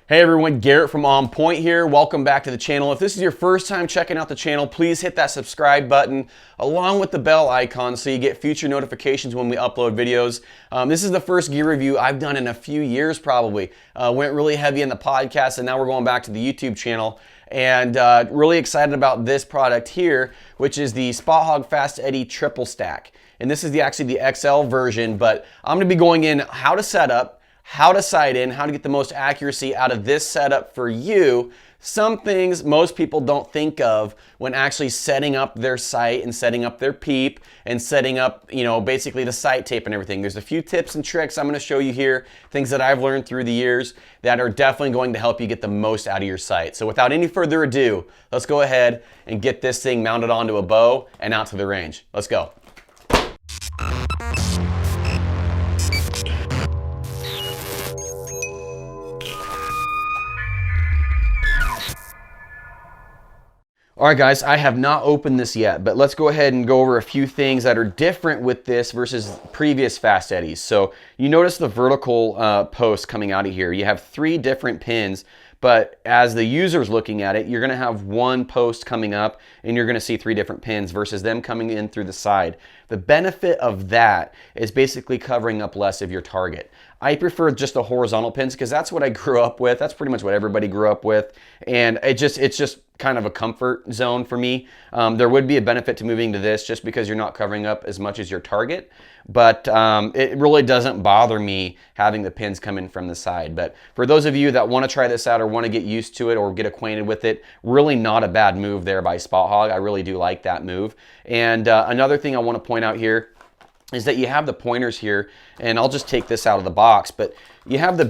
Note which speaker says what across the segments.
Speaker 1: Hey everyone, Garrett from On Point here. Welcome back to the channel. If this is your first time checking out the channel, please hit that subscribe button along with the bell icon so you get future notifications when we upload videos. This is the first gear review I've done in a few years probably. Went really heavy in the podcast and now we're going back to the YouTube channel. And really excited about this product here, which is the Spot Hogg Fast Eddy Triple Stack. And this is actually the XL version, but I'm gonna be going in how to set up, how to sight in, how to get the most accuracy out of this setup for you. Some things most people don't think of when actually setting up their sight and setting up their peep and setting up, basically the sight tape and everything. There's a few tips and tricks I'm going to show you here, things that I've learned through the years that are definitely going to help you get the most out of your sight. So without any further ado, let's go ahead and get this thing mounted onto a bow and out to the range. Let's go. All right guys, I have not opened this yet, but let's go ahead and go over a few things that are different with this versus previous Fast Eddies. So you notice the vertical post coming out of here. You have 3 different pins, but as the user's looking at it, you're gonna have one post coming up and you're gonna see 3 different pins versus them coming in through the side. The benefit of that is basically covering up less of your target. I prefer just the horizontal pins because that's what I grew up with. That's pretty much what everybody grew up with. And it's just kind of a comfort zone for me. There would be a benefit to moving to this just because you're not covering up as much as your target. But it really doesn't bother me having the pins come in from the side. But for those of you that want to try this out or want to get used to it or get acquainted with it, really not a bad move there by Spot Hogg. I really do like that move. And another thing I want to point out here is that you have the pointers here, and I'll just take this out of the box, but you have the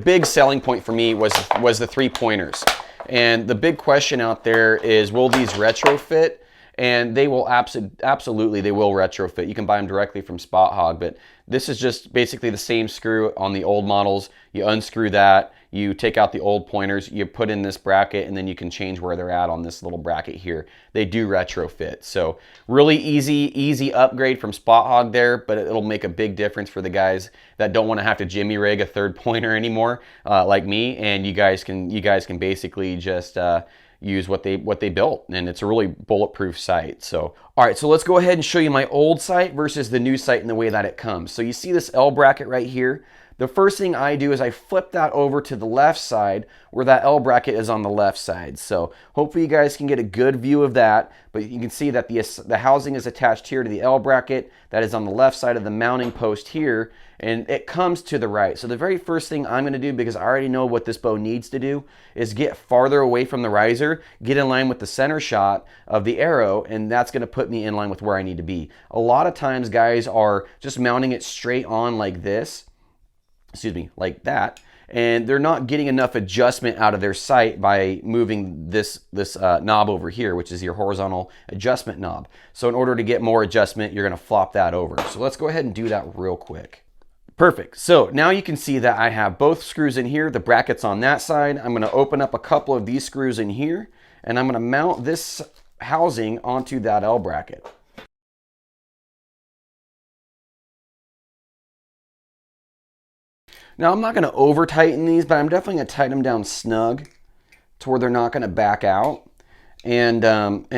Speaker 1: big selling point for me was the 3 pointers. And the big question out there is, will these retrofit? And they will absolutely, they will retrofit. You can buy them directly from Spot Hogg, but this is just basically the same screw on the old models. You unscrew that, you take out the old pointers, you put in this bracket, and then you can change where they're at on this little bracket here. They do retrofit. So really easy upgrade from Spot Hogg there, but it'll make a big difference for the guys that don't want to have to jimmy rig a 3rd pointer anymore, like me. And you guys can basically just use what they built, and it's a really bulletproof sight. So all right, so let's go ahead and show you my old sight versus the new sight and the way that it comes. So you see this L bracket right here. The first thing I do is I flip that over to the left side where that L bracket is on the left side. So hopefully you guys can get a good view of that, but you can see that the housing is attached here to the L bracket that is on the left side of the mounting post here, and it comes to the right. So the very first thing I'm gonna do, because I already know what this bow needs to do, is get farther away from the riser, get in line with the center shot of the arrow, and that's gonna put me in line with where I need to be. A lot of times guys are just mounting it straight on like this, like that, and they're not getting enough adjustment out of their sight by moving this knob over here, which is your horizontal adjustment knob. So in order to get more adjustment, you're gonna flop that over. So let's go ahead and do that real quick. Perfect. So now you can see that I have both screws in here, the brackets on that side. I'm gonna open up a couple of these screws in here, and I'm gonna mount this housing onto that L bracket. Now I'm not going to over tighten these, but I'm definitely going to tighten them down snug to where they're not going to back out, and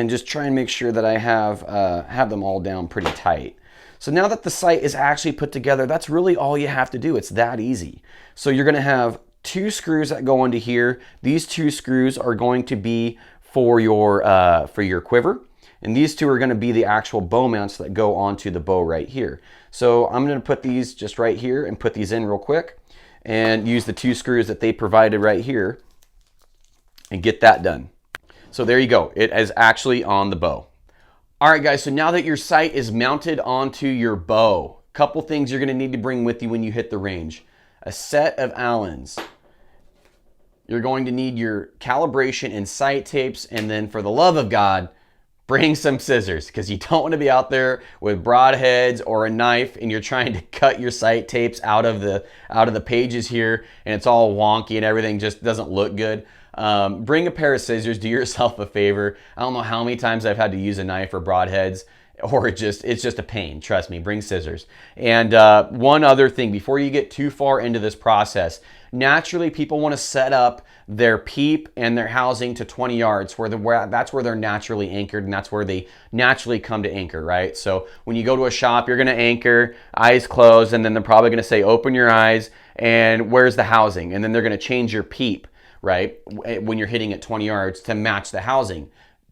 Speaker 1: just try and make sure that I have them all down pretty tight. So now that the sight is actually put together, that's really all you have to do. It's that easy. So you're going to have 2 screws that go into here. These 2 screws are going to be for your quiver, and these 2 are going to be the actual bow mounts that go onto the bow right here. So I'm going to put these just right here and put these in real quick and use the 2 screws that they provided right here and get that done. So there you go. It is actually on the bow. All right, guys, so now that your sight is mounted onto your bow, a couple things you're going to need to bring with you when you hit the range. A set of Allens. You're going to need your calibration and sight tapes, and then for the love of God, bring some scissors, because you don't want to be out there with broadheads or a knife and you're trying to cut your sight tapes out of the pages here, and it's all wonky and everything just doesn't look good. Bring a pair of scissors, do yourself a favor. I don't know how many times I've had to use a knife or broadheads, or it's just a pain. Trust me, bring scissors. And one other thing, before you get too far into this process, naturally people want to set up their peep and their housing to 20 yards that's where they're naturally anchored, and that's where they naturally come to anchor, right? So when you go to a shop, you're going to anchor, eyes closed, and then they're probably going to say, open your eyes, and where's the housing? And then they're going to change your peep, right, when you're hitting at 20 yards to match the housing.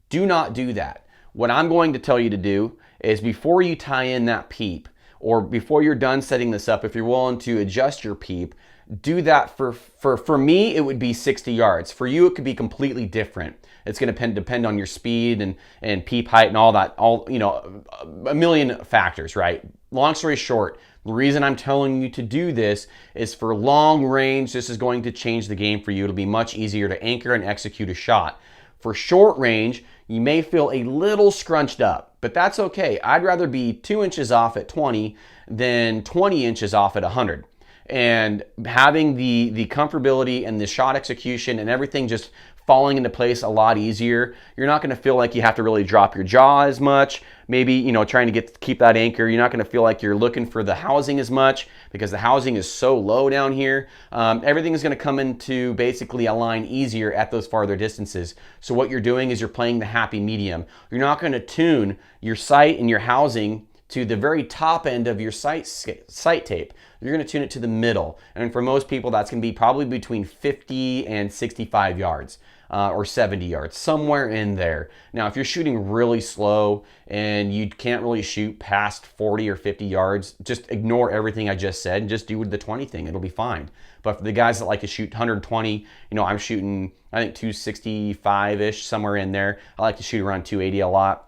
Speaker 1: Do not do that. What I'm going to tell you to do is, before you tie in that peep, or before you're done setting this up, if you're willing to adjust your peep, do that for me, it would be 60 yards. For you, it could be completely different. It's going to depend on your speed and peep height and all that, a million factors, right? Long story short, the reason I'm telling you to do this is for long range. This is going to change the game for you. It'll be much easier to anchor and execute a shot. For short range, you may feel a little scrunched up, but that's okay. I'd rather be 2 inches off at 20 than 20 inches off at 100. And having the comfortability and the shot execution and everything just falling into place a lot easier. You're not going to feel like you have to really drop your jaw as much. Maybe, trying to keep that anchor. You're not going to feel like you're looking for the housing as much, because the housing is so low down here. Everything is going to come into basically align easier at those farther distances. So what you're doing is you're playing the happy medium. You're not going to tune your sight and your housing to the very top end of your sight tape. You're going to tune it to the middle. And for most people, that's going to be probably between 50 and 65 yards. Or 70 yards, somewhere in there. Now, if you're shooting really slow and you can't really shoot past 40 or 50 yards, just ignore everything I just said and just do the 20 thing. It'll be fine. But for the guys that like to shoot 120, I'm shooting, I think 265-ish, somewhere in there. I like to shoot around 280 a lot.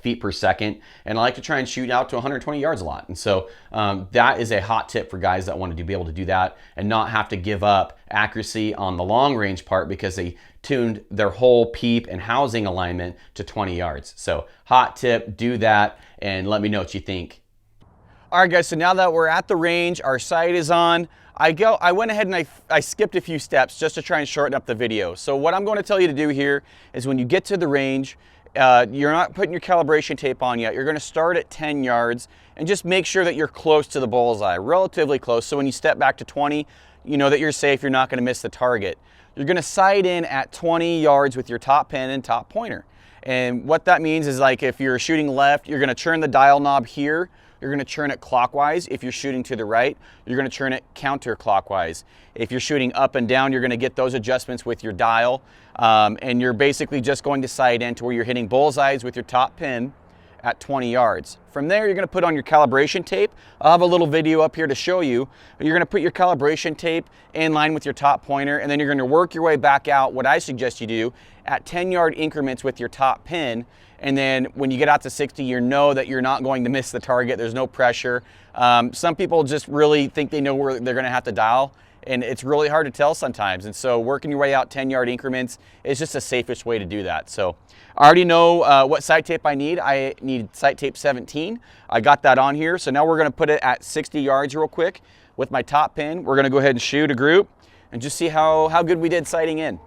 Speaker 1: Feet per second, and I like to try and shoot out to 120 yards a lot. And so that is a hot tip for guys that want to be able to do that and not have to give up accuracy on the long range part because they tuned their whole peep and housing alignment to 20 yards. So hot tip, do that, and let me know what you think. All right, guys, so now that we're at the range, our sight is on, I went ahead and I skipped a few steps just to try and shorten up the video. So what I'm going to tell you to do here is, when you get to the range, you're not putting your calibration tape on yet. You're going to start at 10 yards and just make sure that you're close to the bullseye, relatively close. So when you step back to 20, you know that you're safe. You're not going to miss the target. You're going to sight in at 20 yards with your top pin and top pointer. And what that means is, like, if you're shooting left, you're going to turn the dial knob here. You're going to turn it clockwise. If you're shooting to the right, you're going to turn it counterclockwise. If you're shooting up and down, you're going to get those adjustments with your dial. And you're basically just going to sight in to where you're hitting bullseyes with your top pin at 20 yards. From there, you're going to put on your calibration tape. I'll have a little video up here to show you. But you're going to put your calibration tape in line with your top pointer, and then you're going to work your way back out, what I suggest you do, at 10-yard increments with your top pin. And then when you get out to 60, you know that you're not going to miss the target. There's no pressure. Some people just really think they know where they're going to have to dial, and it's really hard to tell sometimes. And so working your way out 10-yard increments is just the safest way to do that. So I already know what sight tape I need. I need sight tape 17. I got that on here. So now we're going to put it at 60 yards real quick with my top pin. We're going to go ahead and shoot a group and just see how good we did sighting in.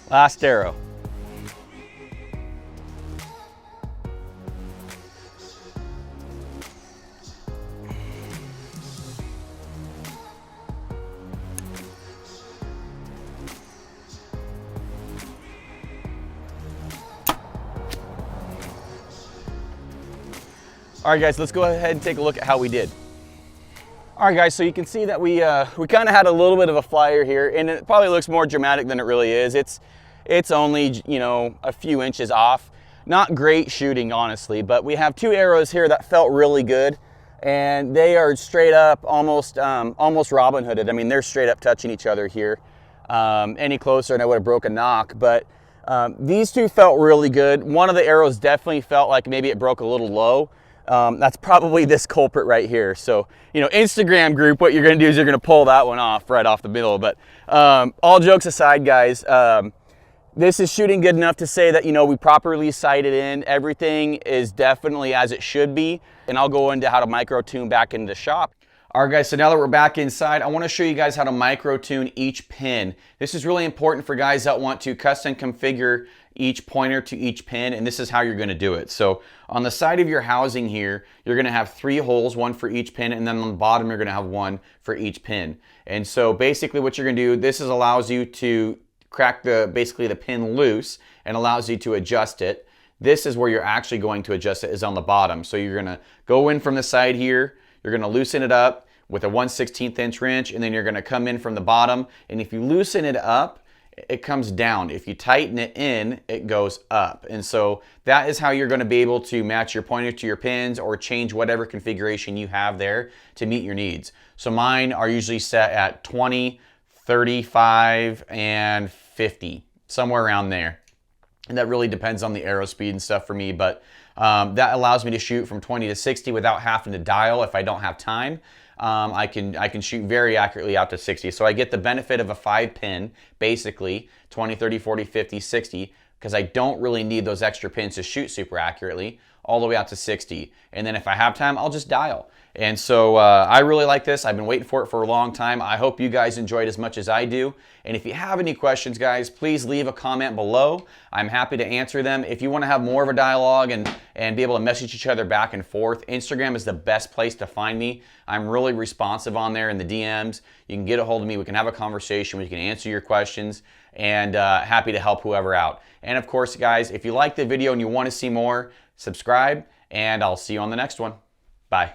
Speaker 1: Last arrow. All right, guys, let's go ahead and take a look at how we did. All right, guys, so you can see that we kind of had a little bit of a flyer here, and it probably looks more dramatic than it really is. It's only, a few inches off.
Speaker 2: not great shooting, honestly, but we have 2 arrows here that felt really good, and they are straight up almost Robin Hooded. I mean, they're straight up touching each other here. Any closer and I would have broke a knock, but these 2 felt really good. One of the arrows definitely felt like maybe it broke a little low. That's probably this culprit right here. So, you know, Instagram group, what you're gonna do is you're gonna pull that one off right off the middle. But all jokes aside, guys, this is shooting good enough to say that, you know, we properly sighted in. Everything is definitely as it should be. And I'll go into how to micro tune back into the shop.
Speaker 1: All right, guys, so now that we're back inside, I want to show you guys how to micro tune each pin. This is really important for guys that want to custom configure each pointer to each pin, and this is how you're going to do it. So on the side of your housing here, you're going to have 3 holes, 1 for each pin, and then on the bottom you're going to have 1 for each pin. And so basically what you're going to do, this allows you to crack basically the pin loose and allows you to adjust it. This is where you're actually going to adjust it, is on the bottom. So you're going to go in from the side here, you're going to loosen it up with a 1/16 inch wrench, and then you're going to come in from the bottom, and if you loosen it up, it comes down. If you tighten it in, it goes up. And so that is how you're going to be able to match your pointer to your pins or change whatever configuration you have there to meet your needs. So mine are usually set at 20, 35, and 50, somewhere around there. And that really depends on the arrow speed and stuff for me, but that allows me to shoot from 20 to 60 without having to dial if I don't have time. I can shoot very accurately out to 60. So I get the benefit of a 5-pin, basically 20, 30, 40, 50, 60, because I don't really need those extra pins to shoot super accurately, all the way out to 60. And then if I have time, I'll just dial. And so I really like this. I've been waiting for it for a long time. I hope you guys enjoyed as much as I do. And if you have any questions, guys, please leave a comment below. I'm happy to answer them. If you want to have more of a dialogue and be able to message each other back and forth, Instagram is the best place to find me. I'm really responsive on there in the DMs. You can get a hold of me. We can have a conversation. We can answer your questions, and happy to help whoever out. And of course, guys, if you like the video and you want to see more, subscribe, and I'll see you on the next one. Bye.